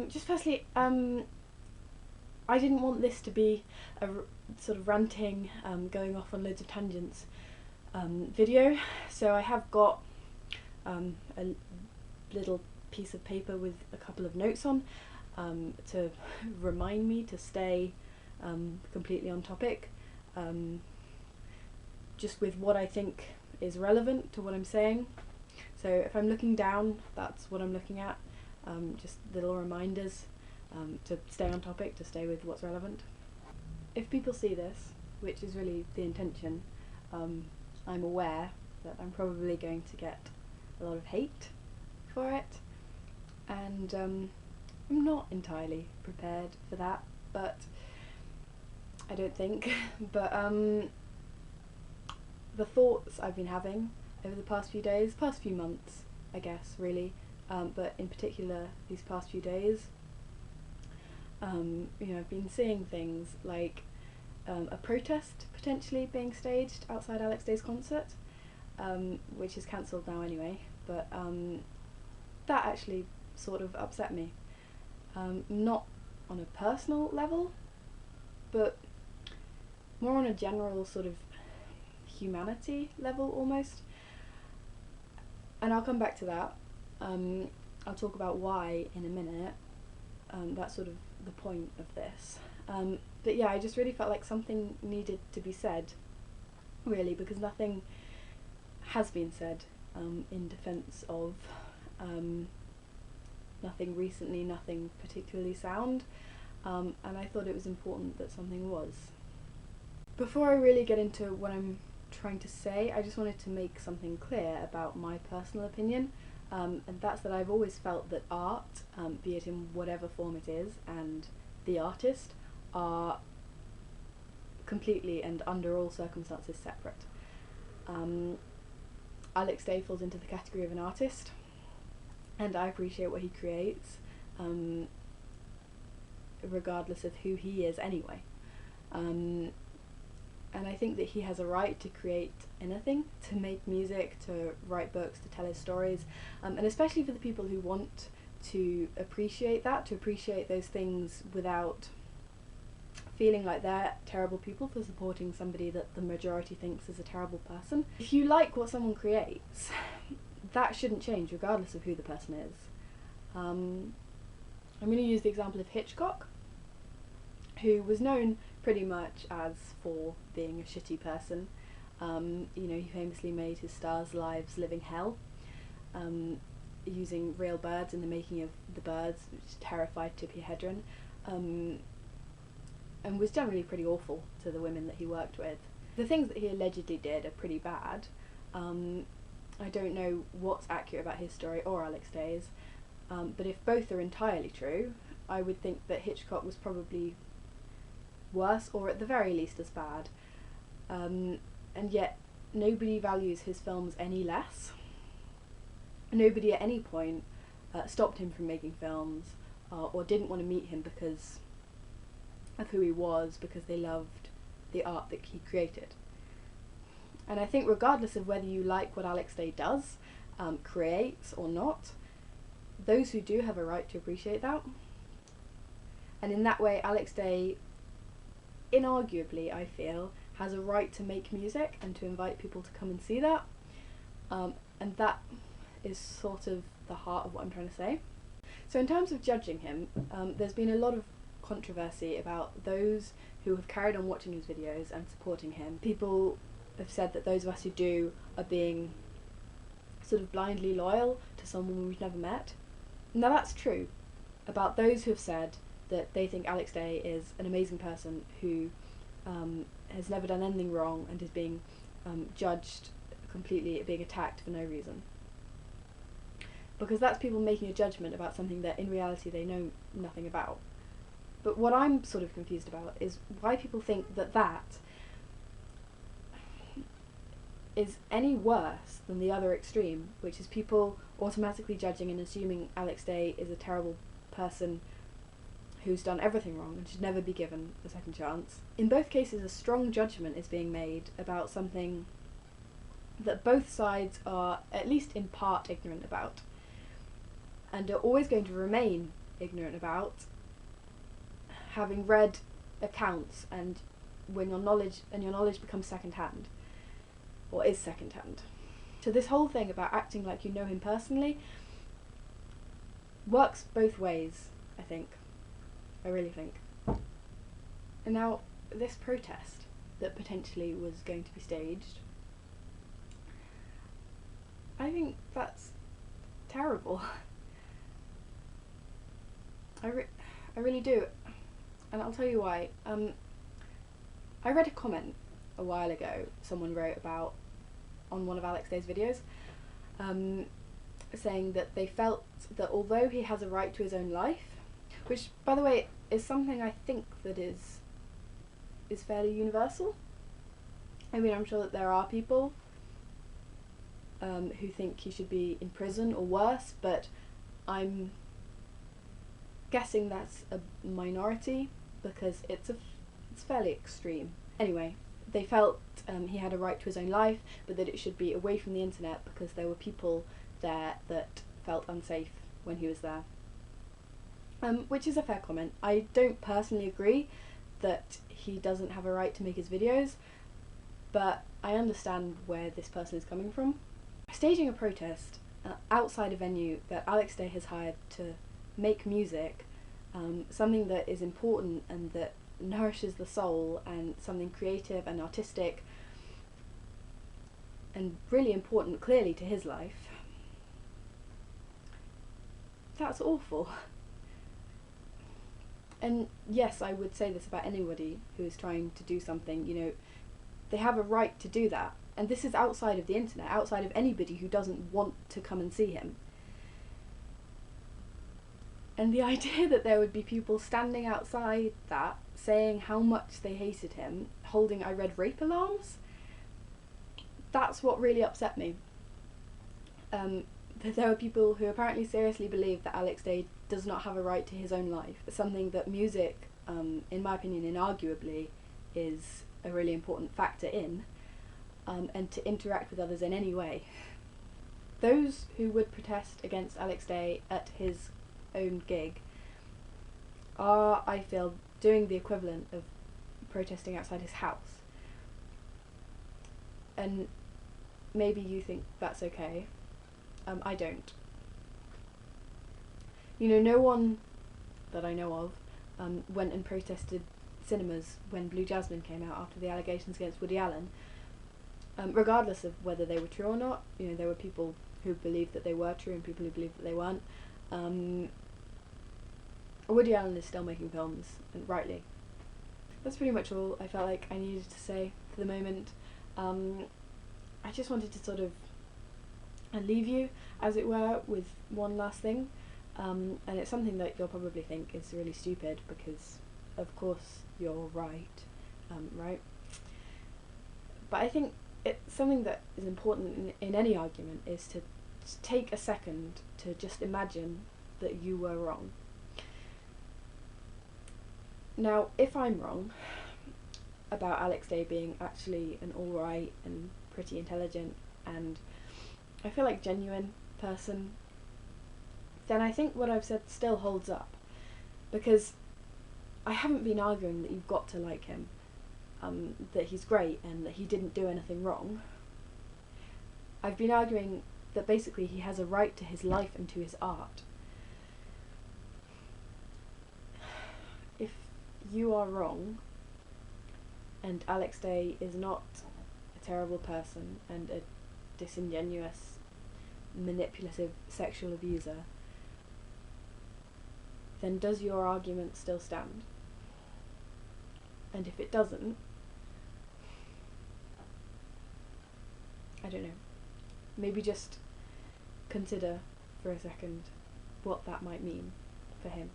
Just firstly, I didn't want this to be a sort of ranting, going off on loads of tangents video, so I have got a little piece of paper with a couple of notes on to remind me to stay completely on topic, just with what I think is relevant to what I'm saying. So if I'm looking down, that's what I'm looking at, just little reminders to stay on topic, to stay with what's relevant. If people see this, which is really the intention, I'm aware that I'm probably going to get a lot of hate for it, and I'm not entirely prepared for that, but I don't think. But the thoughts I've been having over the past few days, past few months, I guess, really, but in particular these past few days, I've been seeing things like a protest potentially being staged outside Alex Day's concert, which is cancelled now anyway, but that actually sort of upset me. Not on a personal level, but more on a general sort of humanity level almost. And I'll come back to that. I'll talk about why in a minute. That's sort of the point of this. But yeah, I just really felt like something needed to be said, really, because nothing has been said in defence of nothing recently, nothing particularly sound, and I thought it was important that something was. Before I really get into what I'm trying to say, I just wanted to make something clear about my personal opinion, and that's that I've always felt that art, be it in whatever form it is, and the artist are completely and under all circumstances separate. Alex Day falls into the category of an artist, and I appreciate what he creates, regardless of who he is anyway. And I think that he has a right to create anything, to make music, to write books, to tell his stories, and especially for the people who want to appreciate that, to appreciate those things without feeling like they're terrible people for supporting somebody that the majority thinks is a terrible person. If you like what someone creates, that shouldn't change regardless of who the person is. I'm going to use the example of Hitchcock, who was known pretty much as for being a shitty person. He famously made his Stars Lives Living Hell, using real birds in the making of The Birds, which terrified Tippi Hedren, and was generally pretty awful to the women that he worked with. The things that he allegedly did are pretty bad. I don't know what's accurate about his story or Alex Day's, but if both are entirely true, I would think that Hitchcock was probably worse, or at the very least as bad, and yet nobody values his films any less. Nobody at any point stopped him from making films, or didn't want to meet him because of who he was, because they loved the art that he created. And I think regardless of whether you like what Alex Day does, creates or not, those who do have a right to appreciate that. And in that way, Alex Day, inarguably, I feel, has a right to make music and to invite people to come and see that. And that is sort of the heart of what I'm trying to say. So in terms of judging him, there's been a lot of controversy about those who have carried on watching his videos and supporting him. People have said that those of us who do are being sort of blindly loyal to someone we've never met. Now that's true about those who have said that they think Alex Day is an amazing person who has never done anything wrong and is being judged completely, being attacked for no reason. Because that's people making a judgment about something that in reality they know nothing about. But what I'm sort of confused about is why people think that that is any worse than the other extreme, which is people automatically judging and assuming Alex Day is a terrible person who's done everything wrong and should never be given a second chance. In both cases, a strong judgment is being made about something that both sides are at least in part ignorant about, and are always going to remain ignorant about, having read accounts, and when your knowledge becomes second-hand, or is second-hand. So this whole thing about acting like you know him personally works both ways, I think. I really think. And now, this protest that potentially was going to be staged, I think that's terrible. I really do. And I'll tell you why. I read a comment a while ago someone wrote about on one of Alex Day's videos, saying that they felt that although he has a right to his own life, which, by the way, is something I think that is fairly universal. I mean, I'm sure that there are people who think he should be in prison or worse, but I'm guessing that's a minority because it's fairly extreme. Anyway, they felt he had a right to his own life, but that it should be away from the internet because there were people there that felt unsafe when he was there. Which is a fair comment. I don't personally agree that he doesn't have a right to make his videos, but I understand where this person is coming from. Staging a protest outside a venue that Alex Day has hired to make music, something that is important and that nourishes the soul, and something creative and artistic and really important clearly to his life, that's awful. And yes, I would say this about anybody who is trying to do something, you know, they have a right to do that. And this is outside of the internet, outside of anybody who doesn't want to come and see him. And the idea that there would be people standing outside that, saying how much they hated him, holding I read rape alarms, that's what really upset me. That there were people who apparently seriously believe that Alex Day does not have a right to his own life. Something that music, in my opinion, inarguably, is a really important factor in, and to interact with others in any way. Those who would protest against Alex Day at his own gig are, I feel, doing the equivalent of protesting outside his house. And maybe you think that's okay. I don't. You know, no one that I know of went and protested cinemas when Blue Jasmine came out after the allegations against Woody Allen. Regardless of whether they were true or not, you know, there were people who believed that they were true and people who believed that they weren't. Woody Allen is still making films, and rightly. That's pretty much all I felt like I needed to say for the moment. I just wanted to sort of leave you, as it were, with one last thing, and it's something that you'll probably think is really stupid because, of course, you're right, right? But I think it's something that is important in any argument is to take a second to just imagine that you were wrong. Now, if I'm wrong about Alex Day being actually an alright and pretty intelligent and I feel like genuine person, then I think what I've said still holds up, because I haven't been arguing that you've got to like him, that he's great and that he didn't do anything wrong. I've been arguing that basically he has a right to his life and to his art. If you are wrong and Alex Day is not a terrible person and a disingenuous, manipulative sexual abuser, then does your argument still stand? And if it doesn't, I don't know, maybe just consider for a second what that might mean for him.